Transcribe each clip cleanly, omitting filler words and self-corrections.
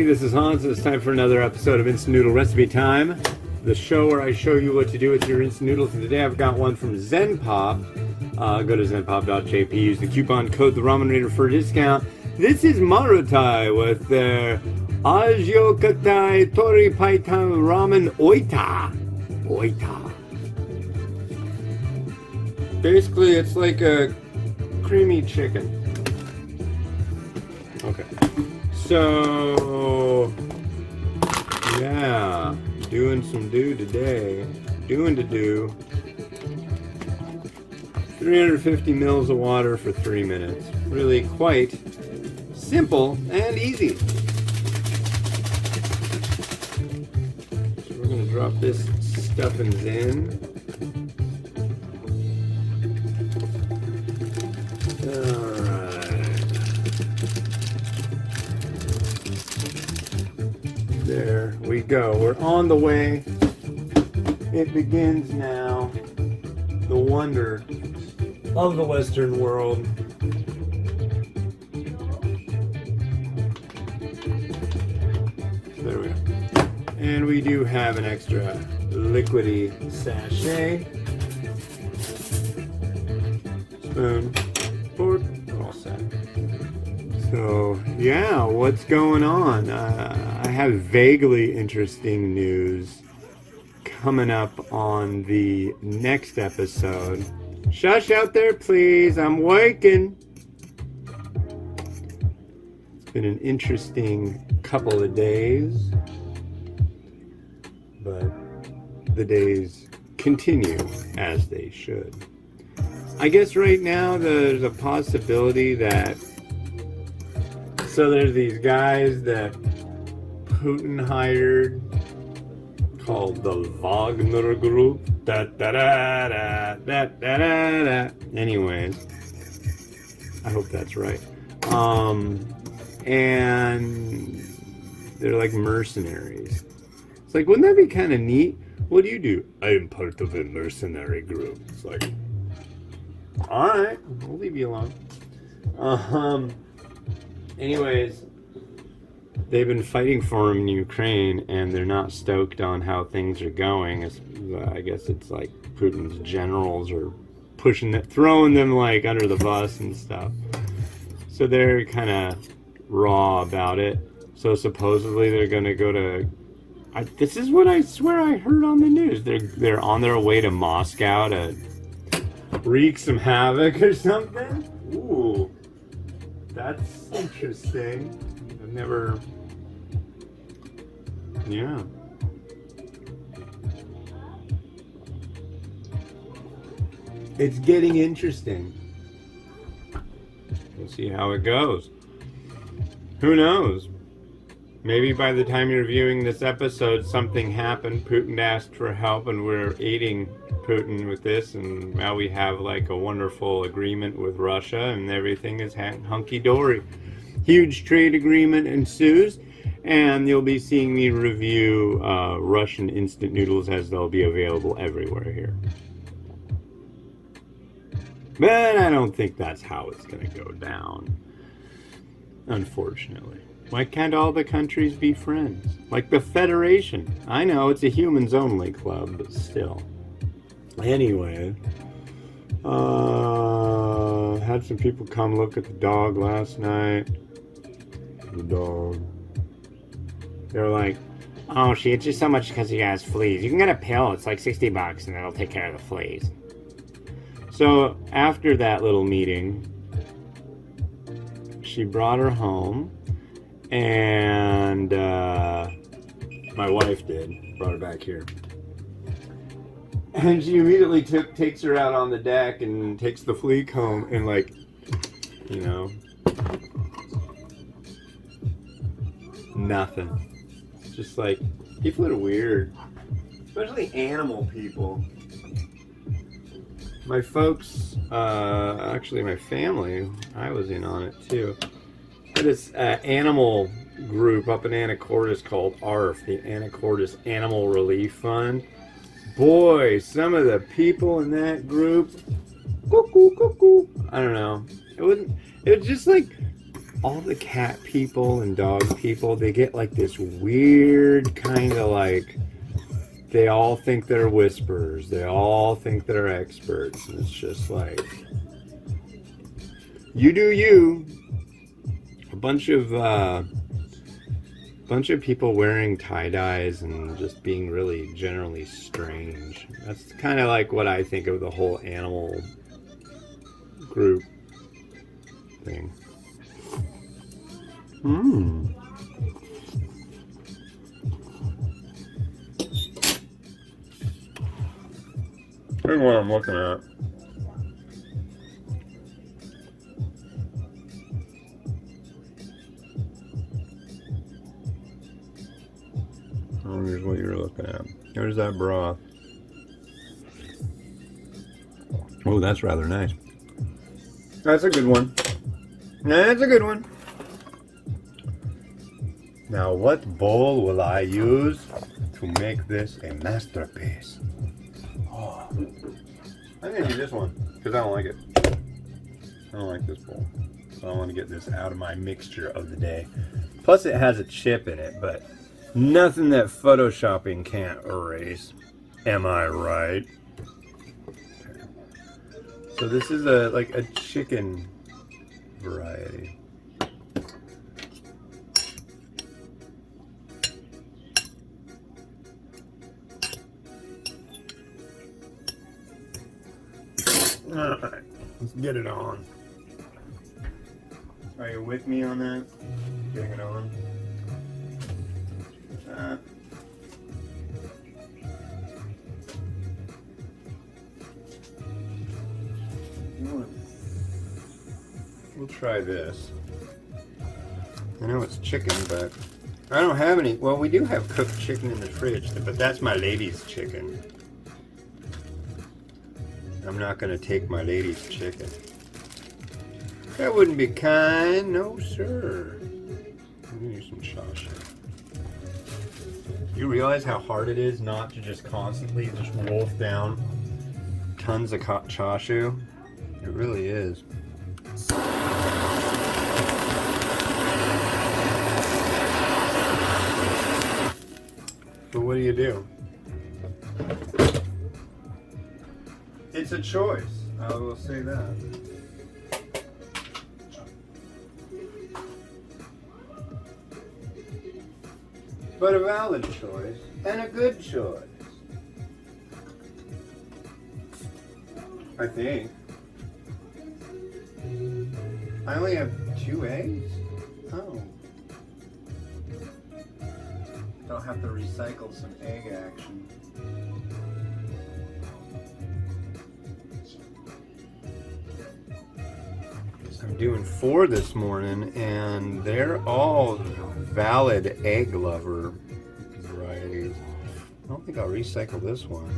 this is Hans. It's time for another episode of Instant Noodle Recipe Time, the show where I show you what to do with your instant noodles. And today I've got one from Zen Pop. Go to zenpop.jp, use the coupon code the Ramen Reader for a discount. This is Marutai with their Ajiyokatai Toripaitan Ramen Oita. Basically, it's like a creamy chicken. Okay. So, yeah, doing some today. Doing 350 mils of water for 3 minutes. Really quite simple and easy. So we're going to drop this stuffings in. There we go. We're on the way. It begins now. The wonder of the Western world. There we go. And we do have an extra liquidy sachet. Spoon. Fork. All set. So, yeah, what's going on? I have vaguely interesting news coming up on the next episode. Shush out there, please. I'm working. It's been an interesting couple of days, but the days continue as they should. I guess right now there's a possibility that there's these guys that Putin hired called the Wagner Group. Anyways, I hope that's right. And they're like mercenaries. It's like, wouldn't that be kind of neat? What do you do? I am part of a mercenary group. It's like, all right, we'll leave you alone. Anyways, they've been fighting for him in Ukraine, and they're not stoked on how things are going. I guess it's like Putin's generals are throwing them like under the bus and stuff. So they're kind of raw about it. So supposedly they're going to go to. This is what I swear I heard on the news. They're on their way to Moscow to wreak some havoc or something. Ooh. That's interesting. I've never... Yeah. It's getting interesting. We'll see how it goes. Who knows? Maybe by the time you're viewing this episode, something happened. Putin asked for help, and we're aiding Putin with this, and now we have like a wonderful agreement with Russia, and everything is hunky-dory. Huge trade agreement ensues, and you'll be seeing me review Russian instant noodles as they'll be available everywhere here. But I don't think that's how it's going to go down, unfortunately. Why can't all the countries be friends? Like the Federation. I know it's a humans only club, but still. Anyway, had some people come look at the dog last night. The dog. They're like, oh, she itches so much because she has fleas. You can get a pill. It's like $60 and it'll take care of the fleas. So after that little meeting, she brought her home. And my wife brought her back here. And she immediately takes her out on the deck and takes the flea comb and nothing. It's just like, people are weird. Especially animal people. My folks, actually my family, I was in on it too. This animal group up in Anacortes called ARF, the Anacortes Animal Relief Fund. Boy, some of the people in that group, cuckoo, cuckoo. I don't know. It was just like all the cat people and dog people, they get like this weird kind of like, they all think they're whisperers. They all think they're experts. And it's just like, you do you. A bunch of people wearing tie-dyes and just being really generally strange. That's kind of like what I think of the whole animal group thing. Here's what I'm looking at. Oh, here's what you're looking at. Here's that broth. Oh, that's rather nice. That's a good one. That's a good one. Now, what bowl will I use to make this a masterpiece? Oh, I'm gonna use this one because I don't like it. I don't like this bowl. So I want to get this out of my mixture of the day. Plus, it has a chip in it, but nothing that photoshopping can't erase. Am I right? Okay. So this is like a chicken variety. Alright, let's get it on. Are you with me on that? Getting it on? We'll try this. I know it's chicken, but I don't have any. Well, we do have cooked chicken in the fridge, but that's my lady's chicken. I'm not going to take my lady's chicken. That wouldn't be kind. No, sir. I'm going to use some chashu. You realize how hard it is not to just constantly just wolf down tons of chashu? It really is. But what do? It's a choice. I will say that. But a valid choice and a good choice. I think. I only have 2 eggs? Oh. I'll have to recycle some egg action. I'm doing 4 this morning, and they're all valid egg lover varieties. I don't think I'll recycle this one.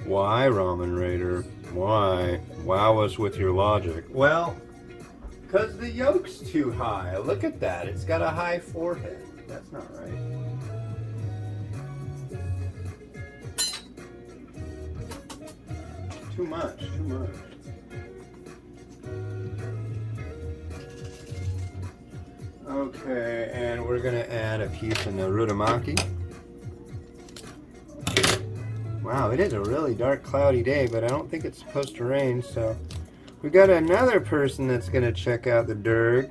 Why, Ramen Raider? Why? Wow us with your logic. Well, because the yolk's too high. Look at that. It's got a high forehead. That's not right. Too much. Okay, and we're going to add a piece of narutamaki. Wow, it is a really dark, cloudy day, but I don't think it's supposed to rain, so we got another person that's going to check out the Derg.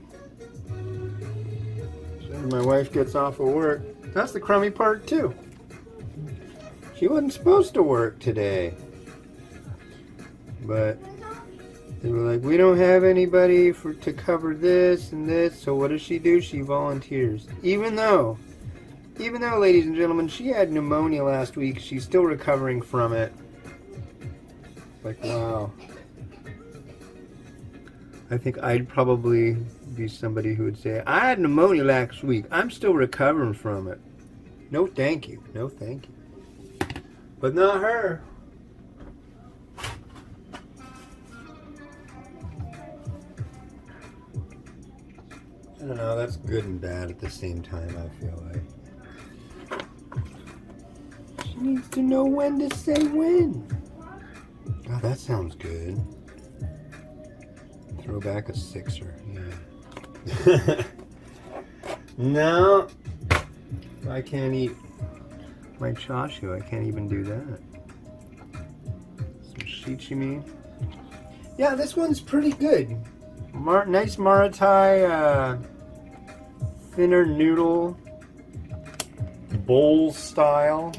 So my wife gets off of work. That's the crummy part, too. She wasn't supposed to work today. But they were like, we don't have anybody to cover this and this, so what does she do? She volunteers. Even though, ladies and gentlemen, she had pneumonia last week, she's still recovering from it. Like, wow. I think I'd probably be somebody who would say, I had pneumonia last week, I'm still recovering from it. No thank you. No thank you. But not her. I don't know, that's good and bad at the same time, I feel like. She needs to know when to say when. Oh, that sounds good. Throw back a 6er, yeah. No, I can't eat my chashu. I can't even do that. Some shichimi. Yeah, this one's pretty good. Nice Marutai, thinner noodle, bowl style,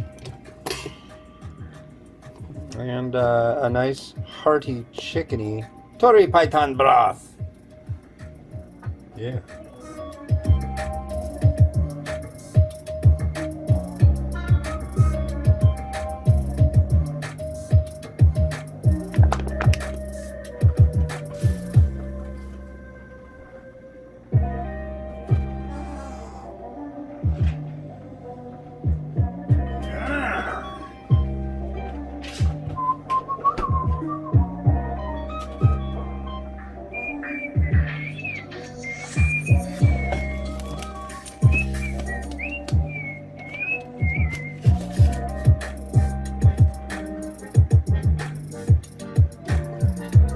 and a nice hearty chickeny Toripaitan broth. Yeah.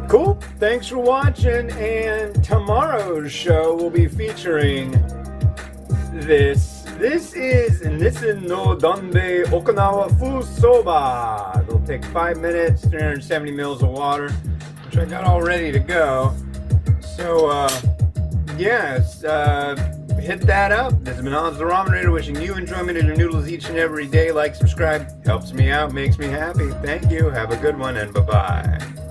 Cool. Thanks for watching, and tomorrow's show will be featuring this. This is Nissen no Donbe Okinawa Fu Soba. It'll take 5 minutes, 370 mils of water, which I got all ready to go. So, yes, hit that up. This has been Oz the Ramen Raider, wishing you enjoyment of your noodles each and every day. Like, subscribe, helps me out, makes me happy. Thank you. Have a good one, and bye-bye.